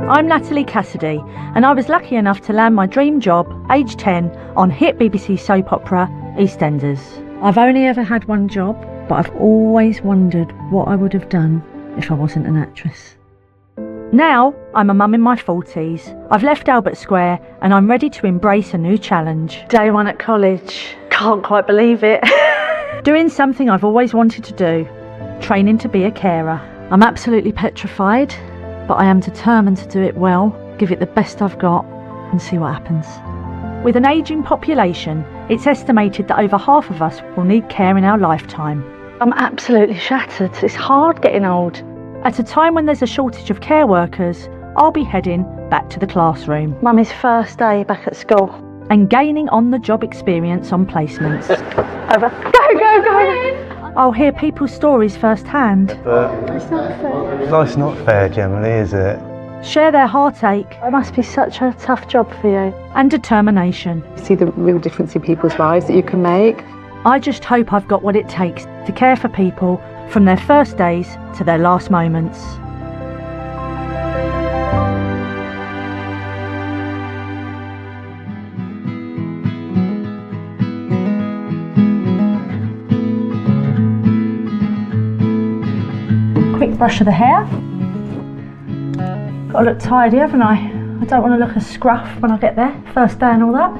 I'm Natalie Cassidy, and I was lucky enough to land my dream job, age 10, on hit BBC soap opera EastEnders. I've only ever had one job, but I've always wondered what I would have done if I wasn't an actress. Now, I'm a mum in my 40s. I've left Albert Square and I'm ready to embrace a new challenge. Day one at college. Can't quite believe it. Doing something I've always wanted to do. Training to be a carer. I'm absolutely petrified, but I am determined to do it well, give it the best I've got and see what happens. With an ageing population, it's estimated that over half of us will need care in our lifetime. I'm absolutely shattered. It's hard getting old. At a time when there's a shortage of care workers, I'll be heading back to the classroom. Mummy's first day back at school. And gaining on-the-job experience on placements. Over. Go! I'll hear people's stories firsthand. It's not fair. Life's not fair generally, is it? Share their heartache. It must be such a tough job for you. And determination. See the real difference in people's lives that you can make. I just hope I've got what it takes to care for people from their first days to their last moments. Quick brush of the hair. Got to look tidy, haven't I? I don't want to look a scruff when I get there. First day and all that.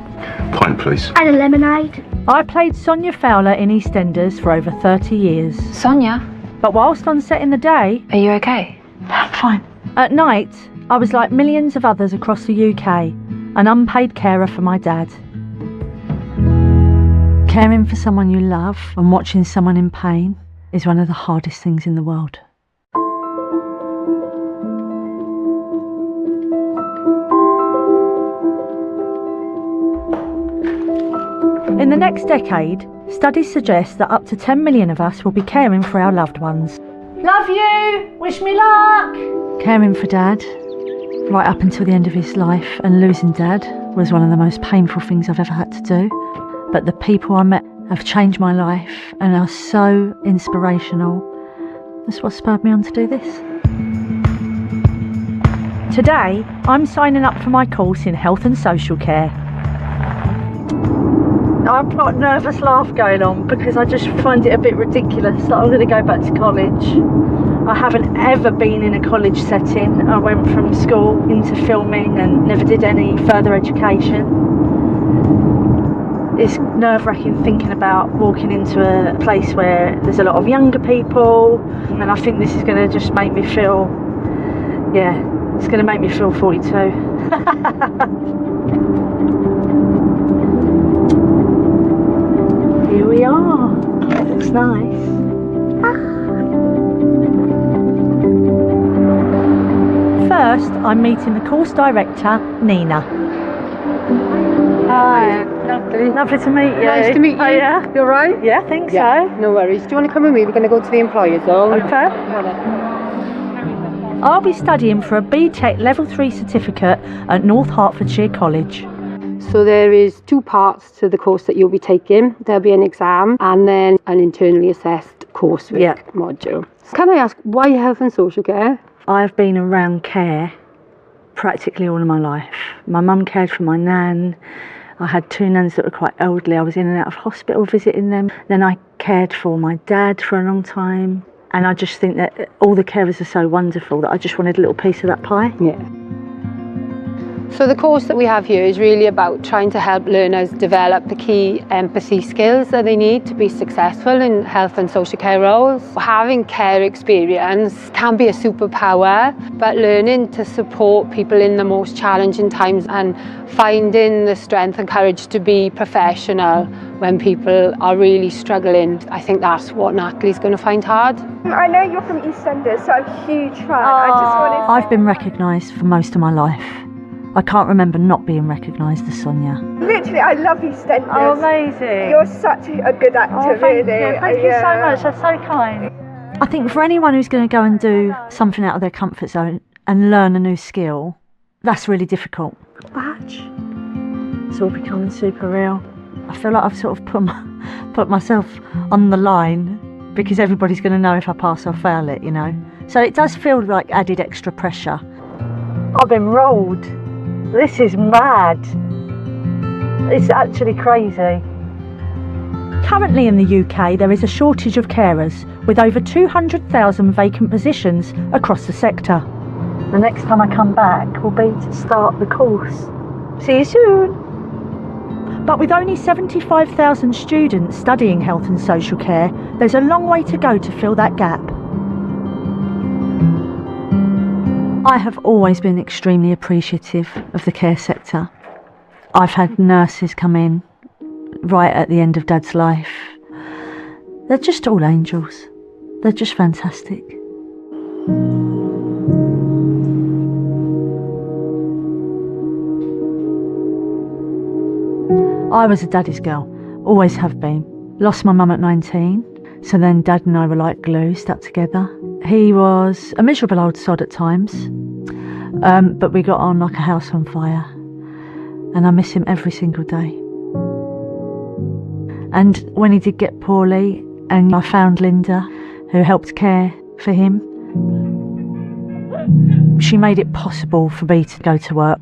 Pint, please. And a lemonade. I played Sonia Fowler in EastEnders for over 30 years. Sonia? But whilst on set in the day... Are you okay? I'm fine. At night, I was like millions of others across the UK, an unpaid carer for my dad. Caring for someone you love and watching someone in pain is one of the hardest things in the world. In the next decade, studies suggest that up to 10 million of us will be caring for our loved ones. Love you! Wish me luck! Caring for Dad, right up until the end of his life, and losing Dad was one of the most painful things I've ever had to do. But the people I met have changed my life and are so inspirational. That's what spurred me on to do this. Today, I'm signing up for my course in health and social care. I've got a nervous laugh going on because I just find it a bit ridiculous that I'm going to go back to college. I haven't ever been in a college setting. I went from school into filming and never did any further education. It's nerve-wracking thinking about walking into a place where there's a lot of younger people, and I think this is going to just make me feel, it's going to make me feel 42. Here we are. That looks nice. First, I'm meeting the course director, Nina. Hi, Natalie. Lovely to meet you. Nice to meet you. Oh, yeah? You alright? Yeah, I think Yeah, so. no worries. Do you want to come with me? We're going to go to the employer zone. Okay. I'll be studying for a BTEC Level 3 certificate at North Hertfordshire College. So there is two parts to the course that you'll be taking. There'll be an exam and then an internally assessed coursework module. Can I ask, why health and social care? I've been around care practically all of my life. My mum cared for my nan. I had two nans that were quite elderly. I was in and out of hospital visiting them. Then I cared for my dad for a long time. And I just think that all the carers are so wonderful that I just wanted a little piece of that pie. Yeah. So the course that we have here is really about trying to help learners develop the key empathy skills that they need to be successful in health and social care roles. Having care experience can be a superpower, but learning to support people in the most challenging times and finding the strength and courage to be professional when people are really struggling, I think that's what Natalie's going to find hard. I know you're from EastEnders, so I'm a huge fan. I just wanted to... I've been recognised for most of my life. I can't remember not being recognised as Sonia. Literally, I love EastEnders. Oh, amazing. You're such a good actor, thank really. you. Thank you so much. That's so kind. I think for anyone who's going to go and do something out of their comfort zone and learn a new skill, that's really difficult. Badge. It's all becoming super real. I feel like I've sort of put myself on the line because everybody's going to know if I pass or fail it, you know. So it does feel like added extra pressure. I've enrolled. This is mad. It's actually crazy. Currently in the UK, there is a shortage of carers, with over 200,000 vacant positions across the sector. The next time I come back will be to start the course. See you soon. But with only 75,000 students studying health and social care, there's a long way to go to fill that gap. I have always been extremely appreciative of the care sector. I've had nurses come in right at the end of Dad's life. They're just all angels. They're just fantastic. I was a daddy's girl, always have been. Lost my mum at 19, so then Dad and I were like glue, stuck together. He was a miserable old sod at times, but we got on like a house on fire, and I miss him every single day. And when he did get poorly, and I found Linda, who helped care for him, she made it possible for me to go to work.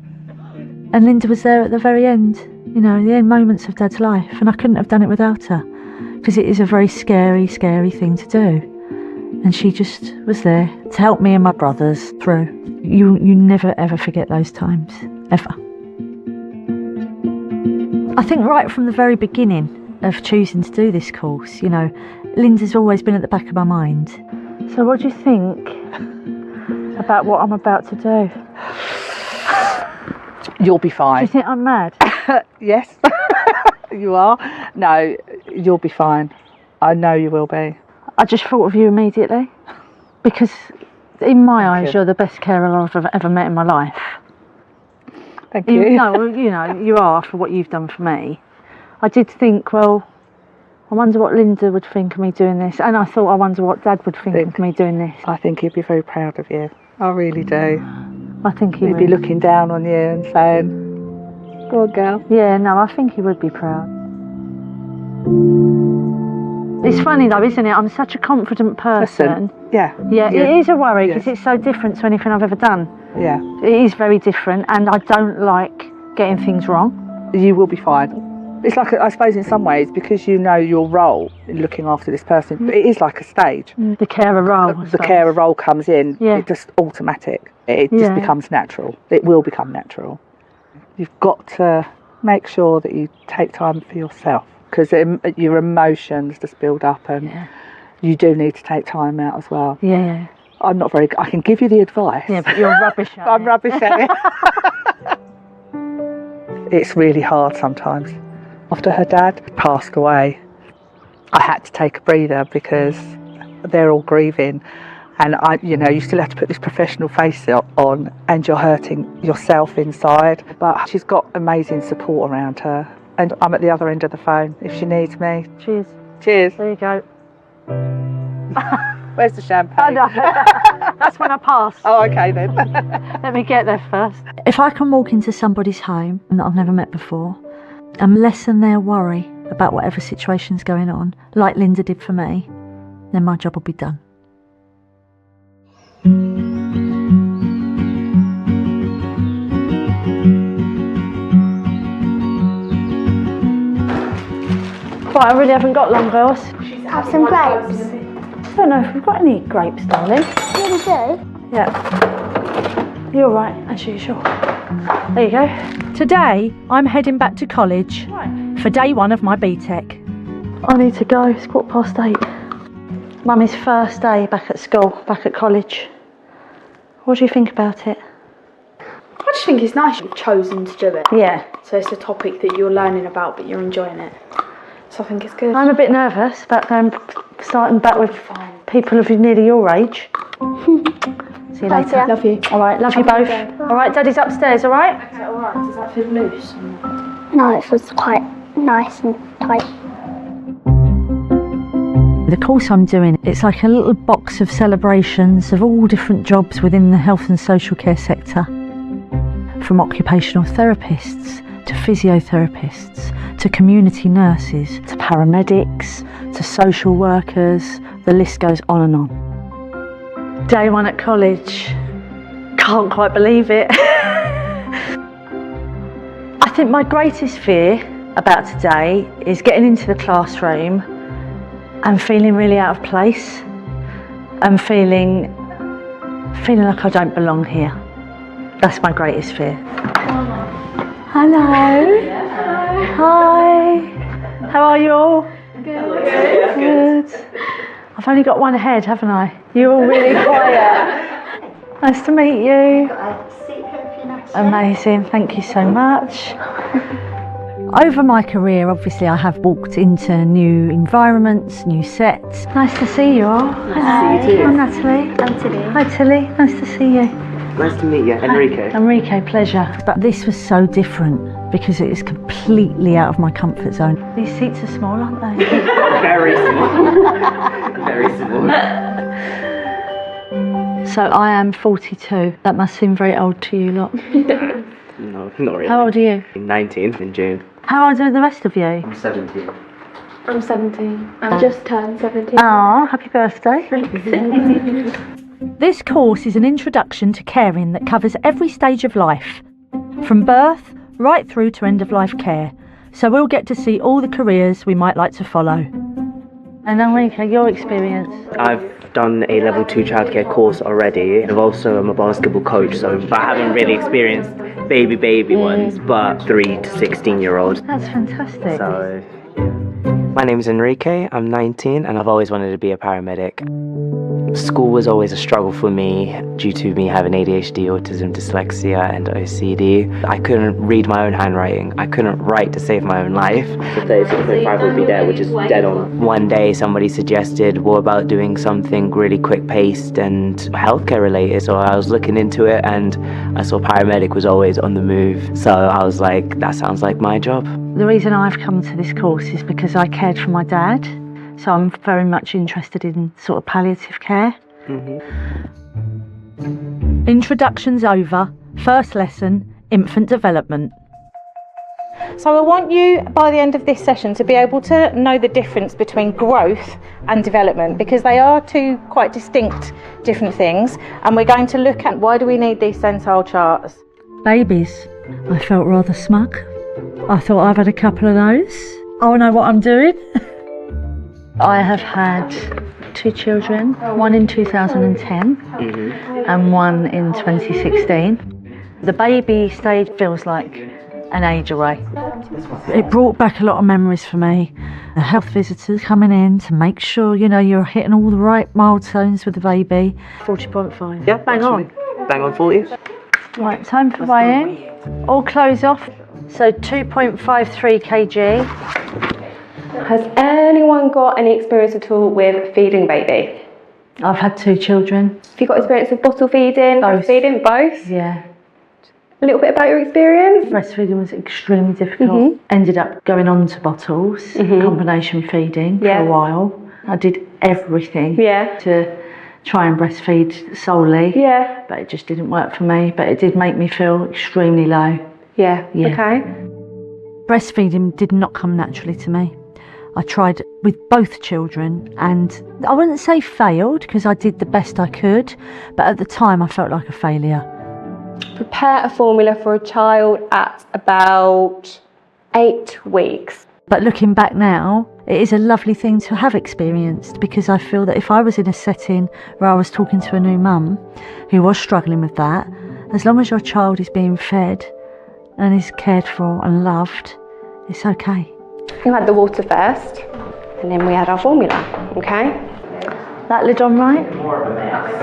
And Linda was there at the very end, you know, the end moments of Dad's life, and I couldn't have done it without her, because it is a very scary, scary thing to do. And she just was there to help me and my brothers through. You never ever forget those times, ever. I think right from the very beginning of choosing to do this course, you know, Linda's always been at the back of my mind. So what do you think about what I'm about to do? You'll be fine. Do you think I'm mad? Yes, you are. No, you'll be fine. I know you will be. I just thought of you immediately, because in my eyes you're the best carer I've ever met in my life. Thank you. No, you know, you are for what you've done for me. I did think, well, I wonder what Linda would think of me doing this, and I thought, I wonder what Dad would think of me doing this. I think he'd be very proud of you. I really do. I think He'd be looking down on you and saying, go on, girl. Yeah, no, I think he would be proud. It's funny though, isn't it? I'm such a confident person. Yeah. Yeah, it is a worry, because it's so different to anything I've ever done. Yeah. It is very different, and I don't like getting things wrong. You will be fine. It's like, I suppose in some ways, because you know your role in looking after this person, it is like a stage. The carer role. The carer role comes in, Yeah. it's just automatic. It just becomes natural. It will become natural. You've got to make sure that you take time for yourself, because your emotions just build up, and you do need to take time out as well. Yeah. I'm not very good. I can give you the advice. Yeah, but you're rubbish at I'm it. rubbish at it. It's really hard sometimes. After her dad passed away, I had to take a breather, because they're all grieving, and you still have to put this professional face on, and you're hurting yourself inside. But she's got amazing support around her, and I'm at the other end of the phone if she needs me. Cheers. Cheers. There you go. Where's the champagne? Oh, no. That's when I pass. Oh, okay then. Let me get there first. If I can walk into somebody's home that I've never met before and lessen their worry about whatever situation's going on, like Linda did for me, then my job will be done. Right, I really haven't got long, girls. Have some grapes. I don't know if we've got any grapes, darling. Yeah, we do. Yeah. You're right, as usual. There you go. Today, I'm heading back to college for day one of my BTEC. I need to go, it's 8:15. Mummy's first day back at school, back at college. What do you think about it? I just think it's nice you've chosen to do it. Yeah. So it's a topic that you're learning about, but you're enjoying it. So I think it's good. I'm a bit nervous about starting back with people of nearly your age. See you later. Yeah. Love you. All right, love you both. All right, Daddy's upstairs, all right? Okay, alright. Does that feel loose? No, it feels quite nice and tight. The course I'm doing, it's like a little box of celebrations of all different jobs within the health and social care sector. From occupational therapists to physiotherapists to community nurses to paramedics to social workers, the list goes on and on. Day one at college. can't quite believe it. I think my greatest fear about today is getting into the classroom and feeling really out of place and feeling like I don't belong here. That's my greatest fear. Hello. Hi. How are you all? Good. I've only got one head, haven't I? You're all really quiet. Nice to meet you. Amazing, thank you so much. Over my career, obviously, I have walked into new environments, new sets. Nice to see you all. Nice to see you too. I'm Natalie. I'm Tilly. Hi Tilly, nice to see you. Nice to meet you, Enrique. Enrique, pleasure. But this was so different because it is completely out of my comfort zone. These seats are small, aren't they? Very small. Very small. So I am 42. That must seem very old to you lot. No, not really. How old are you? 19 in June. How old are the rest of you? I'm 17. I'm 17. I've just turned 17. Ah, happy birthday. This course is an introduction to caring that covers every stage of life, from birth right through to end-of-life care. So we'll get to see all the careers we might like to follow. And Enrique, your experience? I've done a level 2 childcare course already. I'm also a basketball coach, so I haven't really experienced baby ones, but 3 to 16-year-olds. That's fantastic. So, my name's Enrique, I'm 19, and I've always wanted to be a paramedic. School was always a struggle for me due to me having ADHD, autism, dyslexia and OCD. I couldn't read my own handwriting. I couldn't write to save my own life. 36.5 would be there, which is dead on. One day somebody suggested, what about doing something really quick-paced and healthcare related? So I was looking into it and I saw paramedic was always on the move. So I was like, that sounds like my job. The reason I've come to this course is because I cared for my dad. So I'm very much interested in sort of palliative care. Introductions over. First lesson, infant development. So I want you, by the end of this session, to be able to know the difference between growth and development, because they are two quite distinct different things. And we're going to look at why do we need these centile charts. Babies. I felt rather smug. I thought I've had a couple of those. I know what I'm doing. I have had 2 children, one in 2010 and one in 2016. The baby stage feels like an age away. It brought back a lot of memories for me. The health visitors coming in to make sure, you know, you're hitting all the right milestones with the baby. 40.5. Yeah, bang on. Bang on 40. Right, time for weighing. All clothes off. So 2.53 kg. Has anyone got any experience at all with feeding baby? I've had 2 children. Have you got experience with bottle feeding, breastfeeding, both? Yeah. A little bit about your experience? Breastfeeding was extremely difficult. Ended up going on to bottles, combination feeding for a while. I did everything to try and breastfeed solely. Yeah. But it just didn't work for me. But it did make me feel extremely low. Yeah. Okay. Breastfeeding did not come naturally to me. I tried with both children and I wouldn't say failed because I did the best I could, but at the time I felt like a failure. Prepare a formula for a child at about 8 weeks. But looking back now, it is a lovely thing to have experienced because I feel that if I was in a setting where I was talking to a new mum who was struggling with that, as long as your child is being fed and is cared for and loved, it's okay. We had the water first, and then we had our formula, okay? That lid on right? I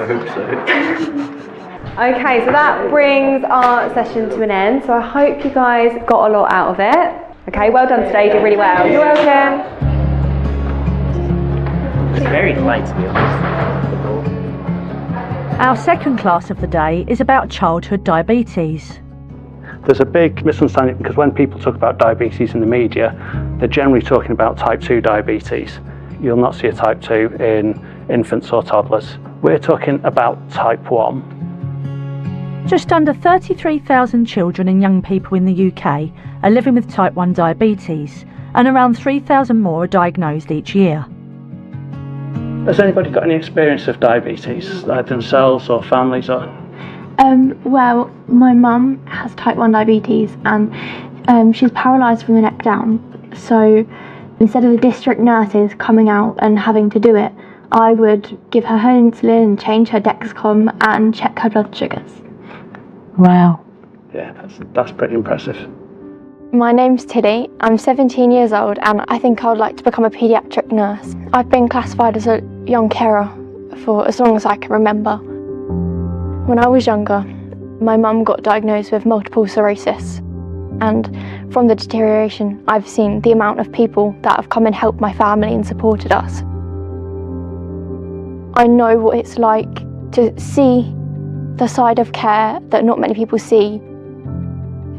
hope so. Okay, so that brings our session to an end. So I hope you guys got a lot out of it. Okay, well done today, you did really well. You're welcome. It's very light, to be honest. Our second class of the day is about childhood diabetes. There's a big misunderstanding because when people talk about diabetes in the media, they're generally talking about type 2 diabetes. You'll not see a type 2 in infants or toddlers. We're talking about type 1. Just under 33,000 children and young people in the UK are living with type 1 diabetes, and around 3,000 more are diagnosed each year. Has anybody got any experience of diabetes, either themselves or families? Or? Well, my mum has type 1 diabetes and she's paralysed from the neck down. So instead of the district nurses coming out and having to do it, I would give her insulin, change her Dexcom and check her blood sugars. Wow. Yeah, that's pretty impressive. My name's Tilly, I'm 17 years old and I think I would like to become a paediatric nurse. I've been classified as a young carer for as long as I can remember. When I was younger, my mum got diagnosed with multiple sclerosis, and from the deterioration I've seen the amount of people that have come and helped my family and supported us. I know what it's like to see the side of care that not many people see,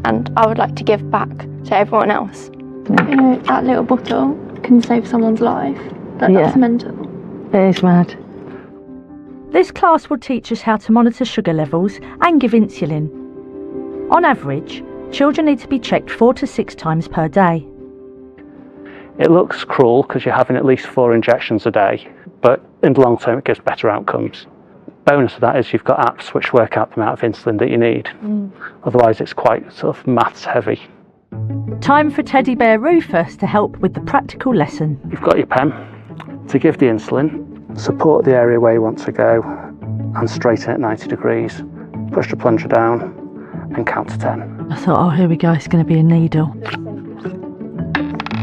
and I would like to give back to everyone else. You know, that little bottle can save someone's life. That's mental. It is mad. This class will teach us how to monitor sugar levels and give insulin. On average, children need to be checked 4 to 6 times per day. It looks cruel because you're having at least 4 injections a day, but in the long term it gives better outcomes. Bonus of that is you've got apps which work out the amount of insulin that you need. Otherwise it's quite sort of maths heavy. Time for Teddy Bear Rufus to help with the practical lesson. You've got your pen to give the insulin, support the area where you want to go and straighten at 90 degrees. Push the plunger down and count to 10. I thought, oh, here we go, it's going to be a needle.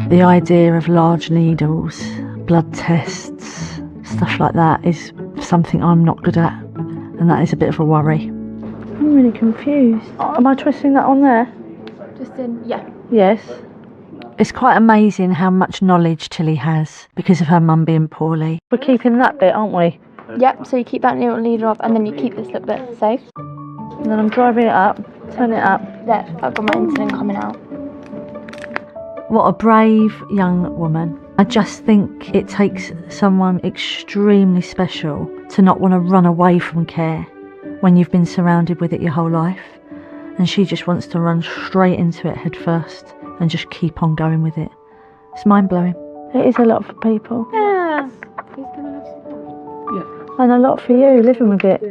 The idea of large needles, blood tests, stuff like that is something I'm not good at, and that is a bit of a worry. I'm really confused. Am I twisting that on there? Just in, yeah. Yes. It's quite amazing how much knowledge Tilly has because of her mum being poorly. We're keeping that bit, aren't we? Yep, so you keep that little needle up and then you keep this little bit safe. And then I'm driving it up, turn it up. There, I've got my insulin coming out. What a brave young woman. I just think it takes someone extremely special to not want to run away from care when you've been surrounded with it your whole life. And she just wants to run straight into it head first and just keep on going with it. It's mind-blowing. It is a lot for people. Yeah. And a lot for you, living with it.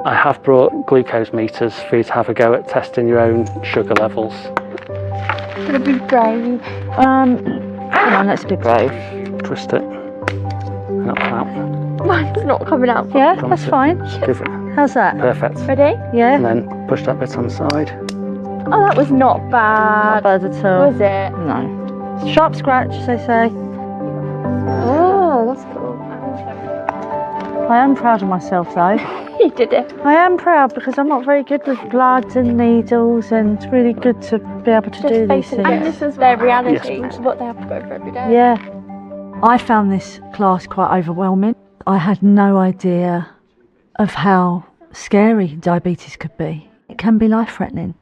I have brought glucose meters for you to have a go at testing your own sugar levels. Gonna be brave. Come on, let's be brave. Twist it. And up and out. Mine's not coming out. Yeah, that's fine. Give it. How's that? Perfect. Ready? Yeah. And then push that bit on the side. Oh, that was not bad. Not bad at all. Was it? No. Sharp scratch, as they say. Oh, that's cool. I am proud of myself though. You did it. I am proud because I'm not very good with blood and needles, and it's really good to be able to do these things. And this is their reality. Yes, what they have to go through every day. Yeah. I found this class quite overwhelming. I had no idea of how scary diabetes could be. It can be life-threatening.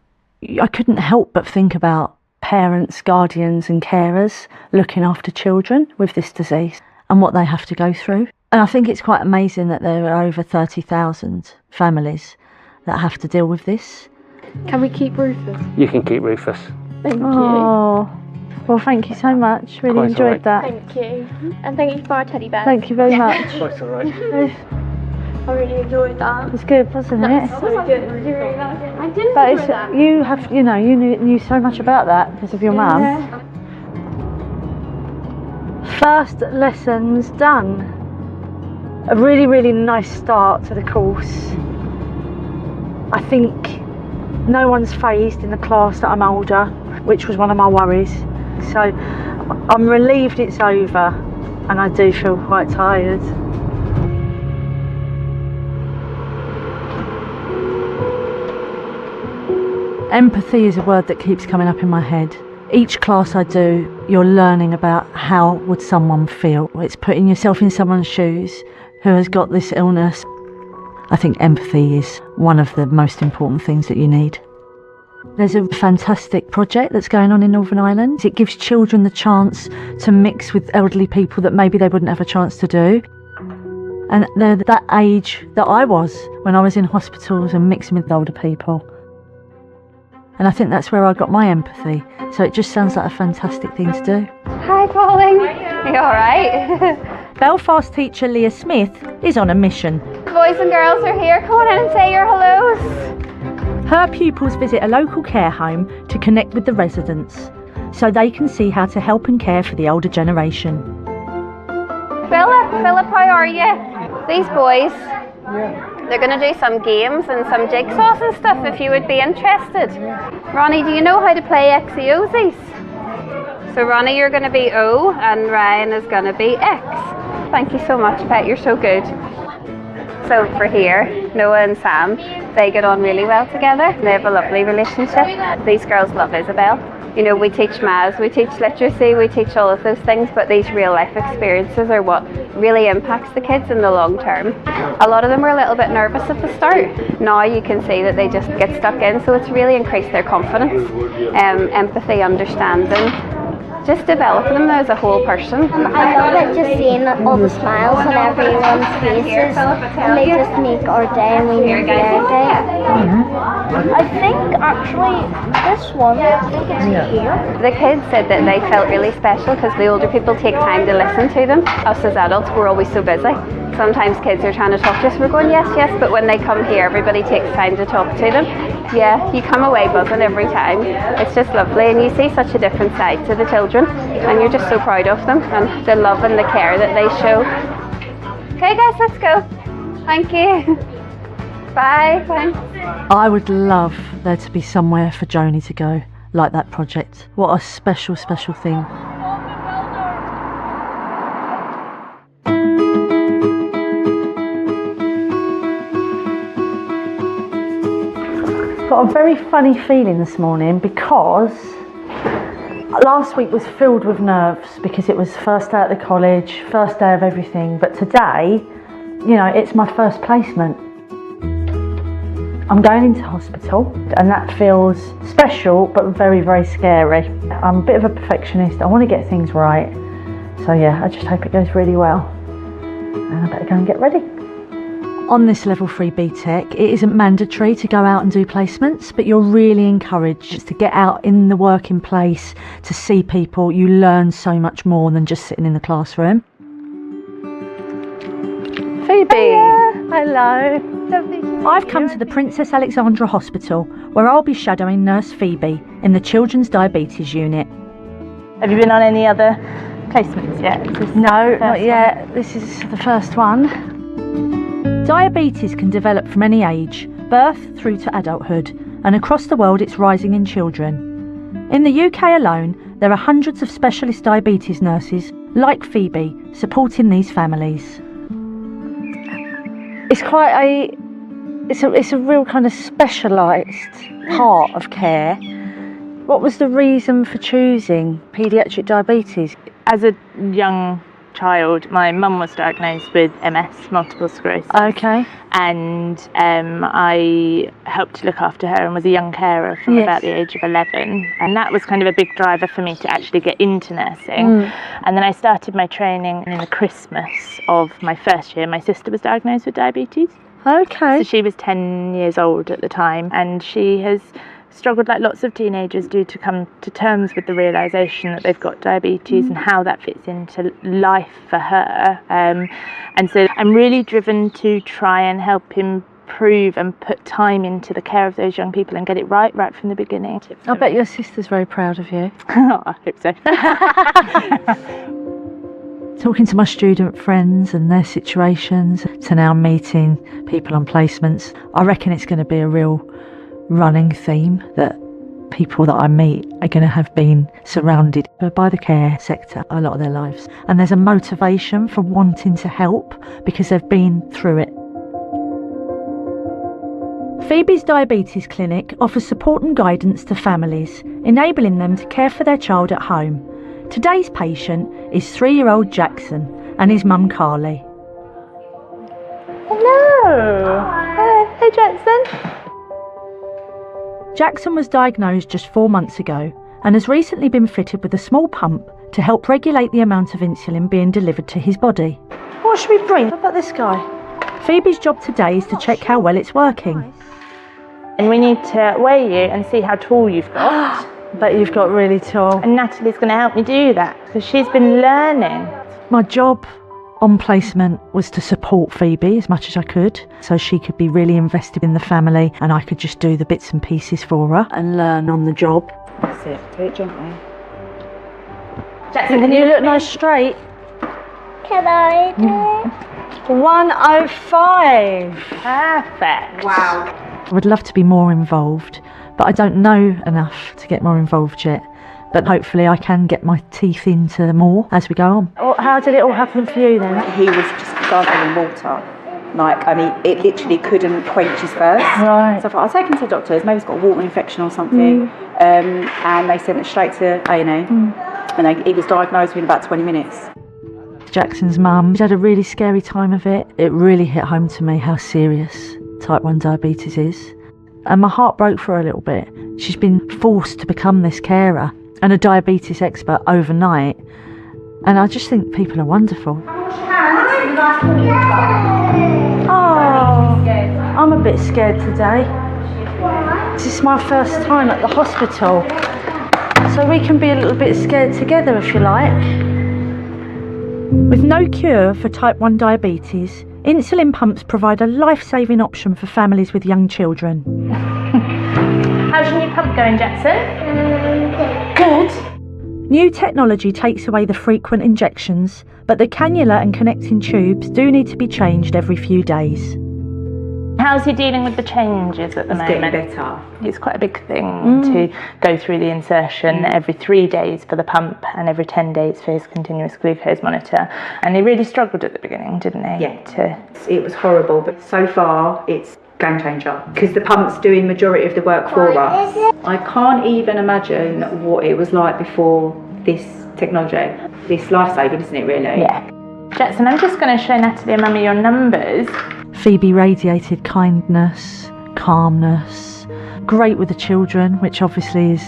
I couldn't help but think about parents, guardians and carers looking after children with this disease and what they have to go through. And I think it's quite amazing that there are over 30,000 families that have to deal with this. Can we keep Rufus? You can keep Rufus. Thank you. Oh, well, thank you so much. Really Quite enjoyed that. Thank you. And thank you for our teddy bear. Thank you very much. Quite all right. I really enjoyed that. It was good, wasn't it? So good. Did you really like it? I did But enjoy that. you have, you know, you knew so much about that because of your mum. First lessons done. A really, really nice start to the course. I think no one's phased in the class that I'm older, which was one of my worries. So I'm relieved it's over, and I do feel quite tired. Empathy is a word that keeps coming up in my head. Each class I do, you're learning about how would someone feel. It's putting yourself in someone's shoes who has got this illness. I think empathy is one of the most important things that you need. There's a fantastic project that's going on in Northern Ireland. It gives children the chance to mix with elderly people that maybe they wouldn't have a chance to do. And they're that age that I was when I was in hospitals and mixing with older people. And I think that's where I got my empathy. So it just sounds like a fantastic thing to do. Hi, Pauline. Are you all right? Belfast teacher Leah Smith is on a mission. Boys and girls are here. Come on in and say your hellos. Her pupils visit a local care home to connect with the residents so they can see how to help and care for the older generation. Philip, how are you? These boys, they're going to do some games and some jigsaws and stuff if you would be interested. Ronnie, do you know how to play X-Y-O's? So Ronnie, you're going to be O and Ryan is going to be X. Thank you so much, Pet, you're so good. So for here, Noah and Sam, they get on really well together. They have a lovely relationship. These girls love Isabel. You know, we teach maths, we teach literacy, we teach all of those things, but these real life experiences are what really impacts the kids in the long term. A lot of them were a little bit nervous at the start. Now you can see that they just get stuck in, so it's really increased their confidence, empathy, understanding, just developing them as a whole person. I love it just seeing all the smiles on everyone's faces, and they just make our day and we make their day. I think actually this one, I think it's here. The kids said that they felt really special because the older people take time to listen to them. Us as adults, we're always so busy. Sometimes kids are trying to talk to us, we're going yes, yes, but when they come here, everybody takes time to talk to them. Yeah, you come away buzzing every time. It's just lovely, and you see such a different side to the children, and you're just so proud of them and the love and the care that they show. Okay guys, let's go. Thank you. Bye. Thanks. I would love there to be somewhere for Joni to go, like that project. What a special, special thing. Got a very funny feeling this morning because last week was filled with nerves because it was first day at the college, first day of everything, but today, you know, it's my first placement. I'm going into hospital and that feels special but very, very scary. I'm a bit of a perfectionist, I want to get things right. So yeah, I just hope it goes really well. And I better go and get ready. On this level 3 BTEC, it isn't mandatory to go out and do placements, but you're really encouraged to get out in the working place, to see people. You learn so much more than just sitting in the classroom. Phoebe! Hello! I've come to the Princess Alexandra Hospital, where I'll be shadowing Nurse Phoebe in the Children's Diabetes Unit. Have you been on any other placements yet? No, not yet. This is the first one. Diabetes can develop from any age, birth through to adulthood, and across the world it's rising in children. In the UK alone, there are hundreds of specialist diabetes nurses, like Phoebe, supporting these families. It's quite it's a real kind of specialised part of care. What was the reason for choosing paediatric diabetes? As a young child, my mum was diagnosed with MS, multiple sclerosis. Okay. And I helped to look after her and was a young carer from about the age of 11. And that was kind of a big driver for me to actually get into nursing. And then I started my training in the Christmas of my first year. My sister was diagnosed with diabetes. Okay. So she was 10 years old at the time, and she has struggled like lots of teenagers do to come to terms with the realisation that they've got diabetes and how that fits into life for her. And so I'm really driven to try and help improve and put time into the care of those young people and get it right from the beginning. I bet your sister's very proud of you. Oh, I hope so. Talking to my student friends and their situations, to now meeting people on placements, I reckon it's going to be a real running theme that people that I meet are going to have been surrounded by the care sector a lot of their lives. And there's a motivation for wanting to help because they've been through it. Phoebe's Diabetes Clinic offers support and guidance to families, enabling them to care for their child at home. Today's patient is 3-year-old Jackson and his mum Carly. Hello! Hey Jackson! Jackson was diagnosed just 4 months ago and has recently been fitted with a small pump to help regulate the amount of insulin being delivered to his body. What should we bring? What about this guy? Phoebe's job today is to check how well it's working. And we need to weigh you and see how tall you've got. But you've got really tall. And Natalie's going to help me do that because she's been learning. My job on placement was to support Phoebe as much as I could, so she could be really invested in the family and I could just do the bits and pieces for her and learn on the job. That's it, do it gently. Jackson, can you look nice straight? Can I do it? 105. Perfect. Wow. I would love to be more involved, but I don't know enough to get more involved yet. But hopefully I can get my teeth into more as we go on. How did it all happen for you then? He was just gargling water. Like, I mean, it literally couldn't quench his thirst. Right. So I thought, I'll take him to the doctors, maybe he's got a water infection or something. And they sent him straight to A&E. And he was diagnosed within about 20 minutes. Jackson's mum had a really scary time of it. It really hit home to me how serious type 1 diabetes is. And my heart broke for her a little bit. She's been forced to become this carer and a diabetes expert overnight. And I just think people are wonderful. Oh, I'm a bit scared today. This is my first time at the hospital. So we can be a little bit scared together if you like. With no cure for type 1 diabetes, insulin pumps provide a life-saving option for families with young children. How's your new pump going, Jackson? Good. New technology takes away the frequent injections, but the cannula and connecting tubes do need to be changed every few days. How's he dealing with the changes at the moment? Getting better. It's quite a big thing to go through the insertion every 3 days for the pump and every 10 days for his continuous glucose monitor. And he really struggled at the beginning, didn't he? Yeah. It was horrible, but so far it's game changer because the pump's doing majority of the work for us. I can't even imagine what it was like before this technology. It's life-saving, isn't it, really? Yeah. Jackson, I'm just going to show Natalie and Mummy your numbers. Phoebe radiated kindness, calmness, great with the children, which obviously is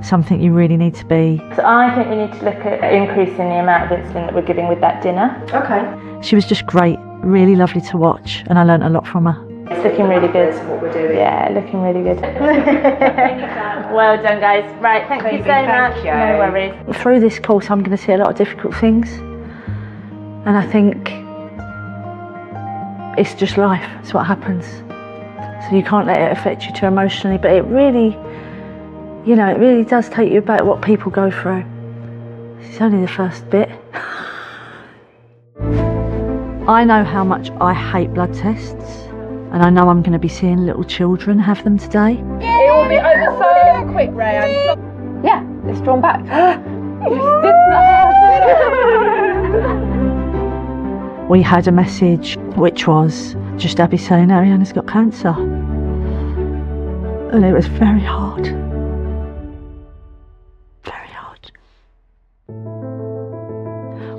something you really need to be. So I think we need to look at increasing the amount of insulin that we're giving with that dinner. Okay. She was just great, really lovely to watch, and I learnt a lot from her. It's looking really good. What we're doing. Yeah, looking really good. Well done, guys. Right, thank you so much. You. No worries. Through this course, I'm going to see a lot of difficult things, and I think it's just life. It's what happens. So you can't let it affect you too emotionally, but it really, it really does take you back what people go through. It's only the first bit. I know how much I hate blood tests. And I know I'm going to be seeing little children have them today. It will be over so quick, Ray. Yeah, it's drawn back. We had a message which was just Abby saying Ariana's got cancer. And it was very hard. Very hard.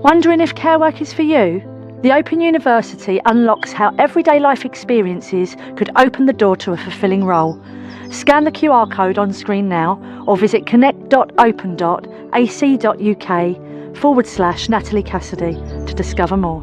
Wondering if care work is for you? The Open University unlocks how everyday life experiences could open the door to a fulfilling role. Scan the QR code on screen now or visit connect.open.ac.uk/Natalie Cassidy to discover more.